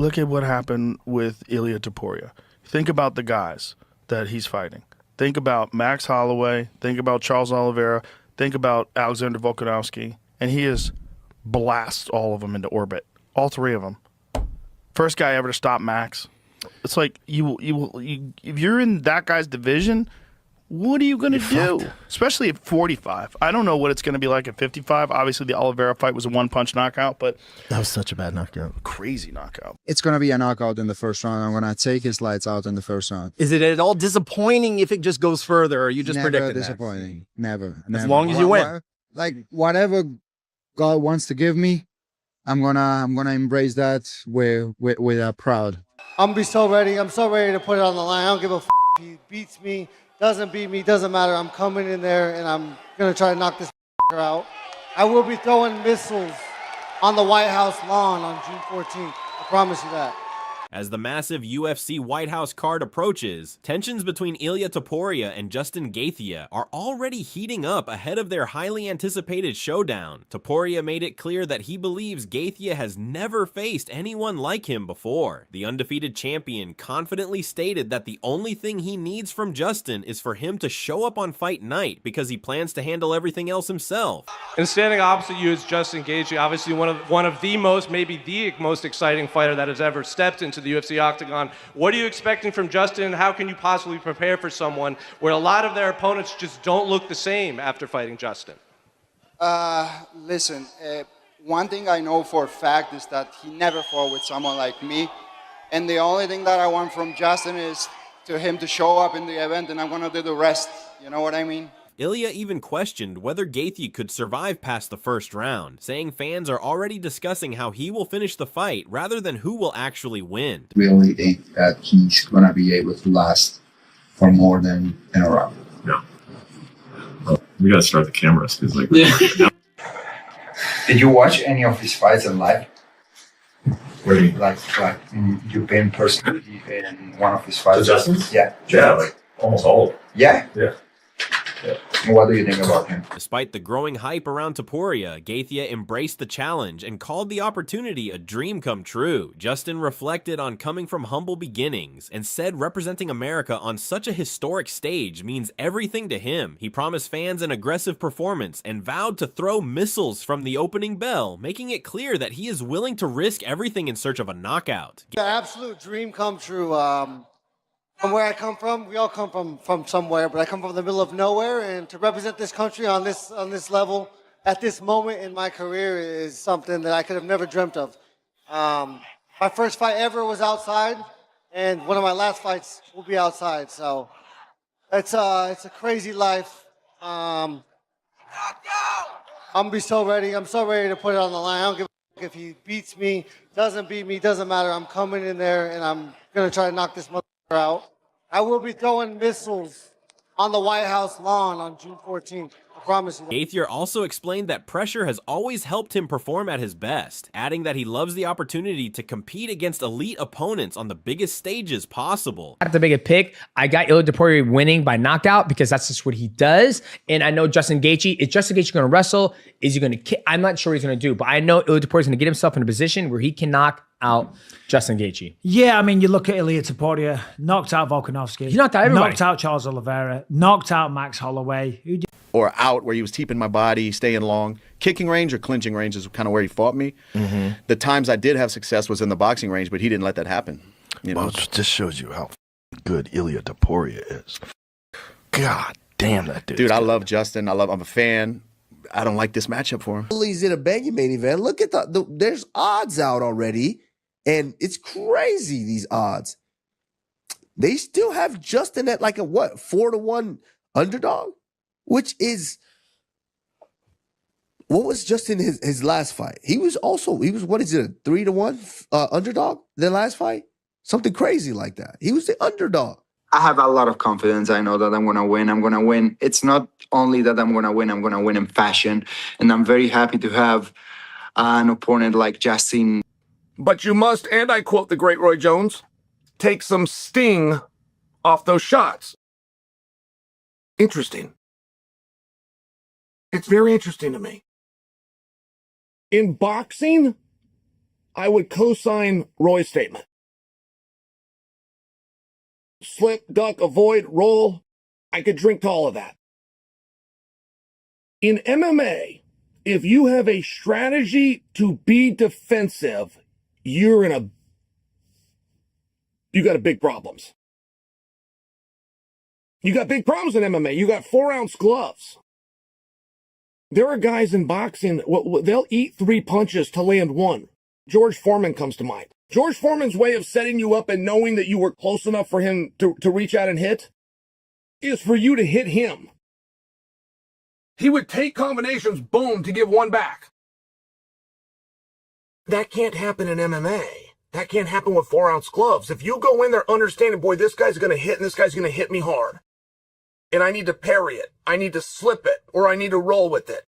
look at what happened with Ilia Topuria. Think about the guys that he's fighting. Think about Max Holloway. Think about Charles Oliveira. Think about Alexander Volkanovski. And he has blast all of them into orbit. All three of them. First guy ever to stop Max. It's like you if you're in that guy's division, what are you going to do? Especially at 45. I don't know what it's going to be like at 55. Obviously, the Oliveira fight was a one-punch knockout, but that was such a bad knockout. Crazy knockout. It's going to be a knockout in the first round. I'm going to take his lights out in the first round. Is it at all disappointing if it just goes further, or are you just predicting Never disappointing. that? Never. As long as you win. Like, whatever God wants to give me, I'm gonna embrace that with proud. I'm gonna be so ready. I'm so ready to put it on the line. I don't give a f if he beats me, doesn't beat me, doesn't matter. I'm coming in there and I'm gonna try to knock this out. I will be throwing missiles on the White House lawn on June 14th. I promise you that. As the massive UFC White House card approaches, tensions between Ilia Topuria and Justin Gaetche are already heating up ahead of their highly anticipated showdown. Topuria made it clear that he believes Gaetche has never faced anyone like him before. The undefeated champion confidently stated that the only thing he needs from Justin is for him to show up on fight night because he plans to handle everything else himself. And standing opposite you is Justin Gaetche, obviously one of the most, maybe the most exciting fighter that has ever stepped into the UFC octagon. What are you expecting from Justin? How can you possibly prepare for someone where a lot of their opponents just don't look the same after fighting Justin? Listen, one thing I know for a fact is that he never fought with someone like me. And the only thing that I want from Justin is to him to show up in the event, and I'm going to do the rest. You know what I mean? Ilia even questioned whether Gaetche could survive past the first round, saying fans are already discussing how he will finish the fight rather than who will actually win. Really think that he's going to be able to last for more than a round. Yeah. Well, we got to start the cameras. Like, Did you watch any of his fights in live? Where do you Like you've been personally in one of his fights? Justin's? Yeah. Yeah, like almost all of them. Yeah? Yeah. What do you think about him? Despite the growing hype around Topuria, Gaetche embraced the challenge and called the opportunity a dream come true. Justin reflected on coming from humble beginnings and said representing America on such a historic stage means everything to him. He promised fans an aggressive performance and vowed to throw missiles from the opening bell, making it clear that he is willing to risk everything in search of a knockout. An absolute dream come true. From where I come from, we all come from somewhere, but I come from the middle of nowhere, and to represent this country on this level at this moment in my career is something that I could have never dreamt of. My first fight ever was outside, and one of my last fights will be outside. So it's a crazy life. I'm gonna be so ready. I'm so ready to put it on the line. I don't give a f if he beats me, doesn't beat me, doesn't matter. I'm coming in there, and I'm gonna try to knock this motherfucker out. I will be throwing missiles on the White House lawn on June 14th. I promise you that. Gaetche also explained that pressure has always helped him perform at his best, adding that he loves the opportunity to compete against elite opponents on the biggest stages possible. I have to make a pick. I got Ilia Topuria winning by knockout because that's just what he does. And I know Justin Gaetche. Is Justin Gaetche going to wrestle? Is he going to kick? I'm not sure what he's going to do, but I know Ilia Topuria is going to get himself in a position where he can knock out Justin Gaetche. Yeah, I mean, you look at Ilia Topuria, knocked out Volkanovski. He knocked out everybody. Knocked out Charles Oliveira, knocked out Max Holloway. Or out where he was keeping my body, staying long. Kicking range or clinching range is kind of where he fought me. Mm-hmm. The times I did have success was in the boxing range, but he didn't let that happen. You know? Well, it just shows you how good Ilia Topuria is. God damn that dude. Dude, I love Justin. I'm a fan. I don't like this matchup for him. He's in a banging main event. Look at there's odds out already, and it's crazy, these odds. They still have Justin at like a 4-1 underdog? Which is, what was Justin his last fight? He was what is it, a 3-1 underdog, their last fight? Something crazy like that. He was the underdog. I have a lot of confidence. I know that I'm going to win. I'm going to win. It's not only that I'm going to win in fashion. And I'm very happy to have an opponent like Justin. But you must, and I quote the great Roy Jones, take some sting off those shots. Interesting. It's very interesting to me. In boxing, I would co-sign Roy's statement. Slip, duck, avoid, roll. I could drink to all of that. In MMA, if you have a strategy to be defensive, you got big problems. You got big problems in MMA. You got 4-ounce gloves. There are guys in boxing, they'll eat 3 punches to land 1. George Foreman comes to mind. George Foreman's way of setting you up and knowing that you were close enough for him to reach out and hit is for you to hit him. He would take combinations, boom, to give 1 back. That can't happen in MMA. That can't happen with 4-ounce gloves. If you go in there understanding, boy, this guy's going to hit and this guy's going to hit me hard, and I need to parry it, I need to slip it, or I need to roll with it.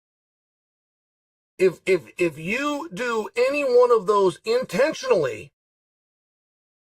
If you do any one of those intentionally,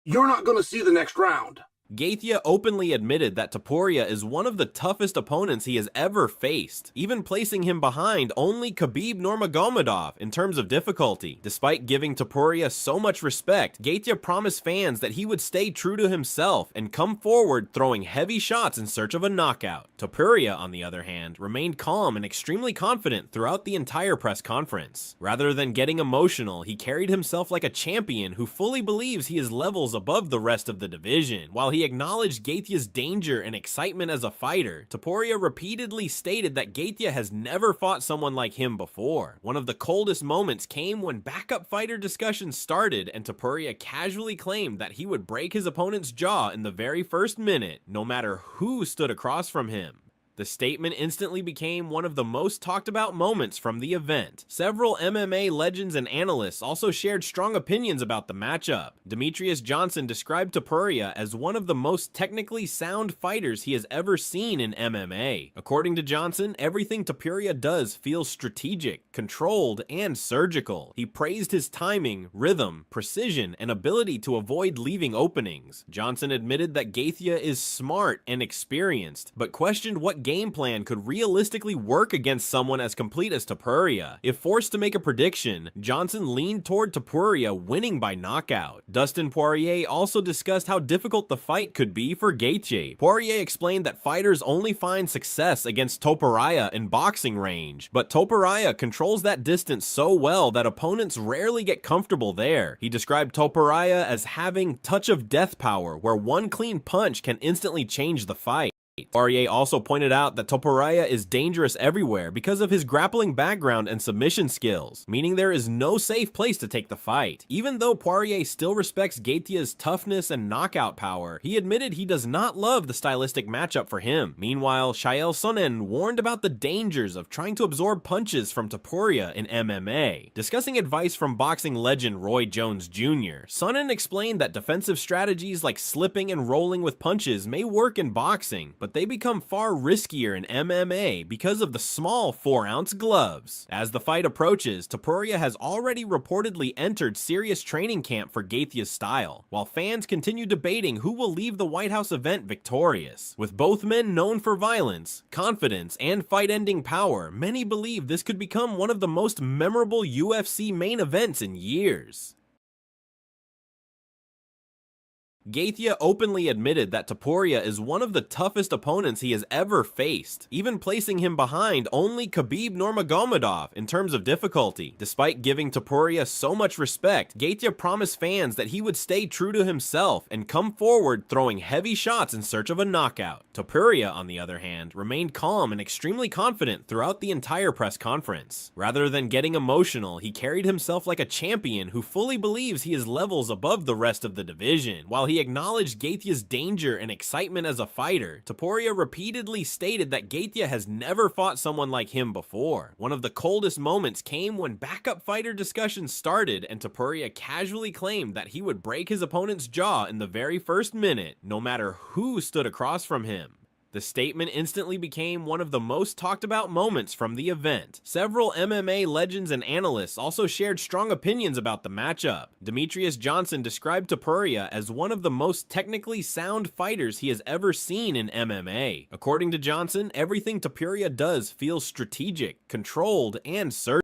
you're not going to see the next round. Gaethje openly admitted that Topuria is one of the toughest opponents he has ever faced, even placing him behind only Khabib Nurmagomedov in terms of difficulty. Despite giving Topuria so much respect, Gaethje promised fans that he would stay true to himself and come forward throwing heavy shots in search of a knockout. Topuria, on the other hand, remained calm and extremely confident throughout the entire press conference. Rather than getting emotional, he carried himself like a champion who fully believes he is levels above the rest of the division. While he acknowledged Gaethje's danger and excitement as a fighter, Topuria repeatedly stated that Gaethje has never fought someone like him before. One of the coldest moments came when backup fighter discussions started and Topuria casually claimed that he would break his opponent's jaw in the very first minute, no matter who stood across from him. The statement instantly became one of the most talked about moments from the event. Several MMA legends and analysts also shared strong opinions about the matchup. Demetrius Johnson described Topuria as one of the most technically sound fighters he has ever seen in MMA. According to Johnson, everything Topuria does feels strategic, controlled, and surgical. He praised his timing, rhythm, precision, and ability to avoid leaving openings. Johnson admitted that Gaethje is smart and experienced, but questioned what game plan could realistically work against someone as complete as Topuria. If forced to make a prediction, Johnson leaned toward Topuria winning by knockout. Dustin Poirier also discussed how difficult the fight could be for Gaethje. Poirier explained that fighters only find success against Topuria in boxing range, but Topuria controls that distance so well that opponents rarely get comfortable there. He described Topuria as having touch of death power, where one clean punch can instantly change the fight. Poirier also pointed out that Topuria is dangerous everywhere because of his grappling background and submission skills, meaning there is no safe place to take the fight. Even though Poirier still respects Gaethje's toughness and knockout power, he admitted he does not love the stylistic matchup for him. Meanwhile, Chael Sonnen warned about the dangers of trying to absorb punches from Topuria in MMA. Discussing advice from boxing legend Roy Jones Jr., Sonnen explained that defensive strategies like slipping and rolling with punches may work in boxing, but they become far riskier in MMA because of the small 4-ounce gloves. As the fight approaches, Topuria has already reportedly entered serious training camp for Gaethje's style, while fans continue debating who will leave the White House event victorious. With both men known for violence, confidence, and fight-ending power, many believe this could become one of the most memorable UFC main events in years. Gaethje openly admitted that Topuria is one of the toughest opponents he has ever faced, even placing him behind only Khabib Nurmagomedov in terms of difficulty. Despite giving Topuria so much respect, Gaethje promised fans that he would stay true to himself and come forward throwing heavy shots in search of a knockout. Topuria, on the other hand, remained calm and extremely confident throughout the entire press conference. Rather than getting emotional, he carried himself like a champion who fully believes he is levels above the rest of the division. While he acknowledged Gaethje's danger and excitement as a fighter, Topuria repeatedly stated that Gaethje has never fought someone like him before. One of the coldest moments came when backup fighter discussions started and Topuria casually claimed that he would break his opponent's jaw in the very first minute, no matter who stood across from him. The statement instantly became one of the most talked about moments from the event. Several MMA legends and analysts also shared strong opinions about the matchup. Demetrius Johnson described Topuria as one of the most technically sound fighters he has ever seen in MMA. According to Johnson, everything Topuria does feels strategic, controlled, and surgical.